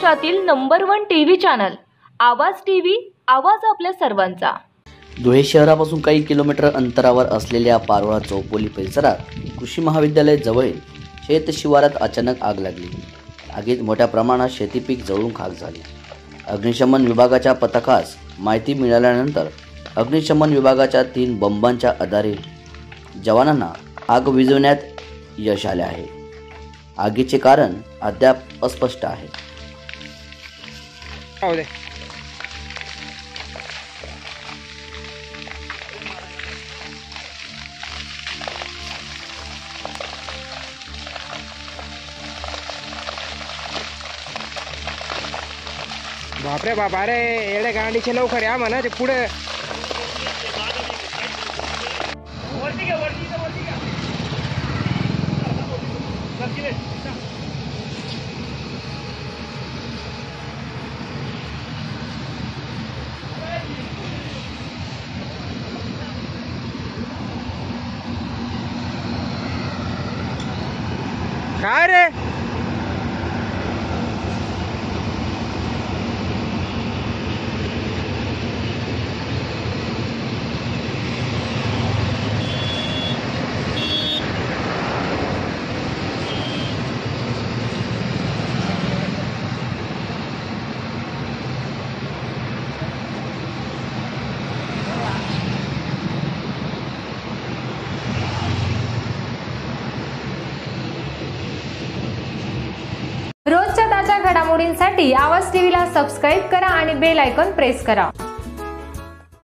महाराष्ट्रातील number 1 TV channel आवाज TV, आवाज आपल्या सर्वांचा। धुळे शहरापासून काही किलोमीटर अंतरावर असलेल्या पारोळा चौपोली परिसरात कृषी महाविद्यालय जवळील शेत शिवारात अचानक आग लागली। आगीत मोठ्या प्रमाणात शेती पीक जळून खाक झाले। अग्निशमन विभागाच्या पथकास माहिती मिळाल्यानंतर अग्निशमन विभागाच्या 3 बंबांच्या आधारे जवानांना आग विझवण्यात यश आले आहे। आगीचे कारण अद्याप अस्पष्ट आहे। बापरे बाबा रे, एवढ्या गांडीचे लवकर या म्हणा, ते पुढे काय रे? रोजच्या ताज्या घडामोडींसाठी आवाज टीव्हीला सबस्क्राईब करा आणि बेल आयकॉन प्रेस करा।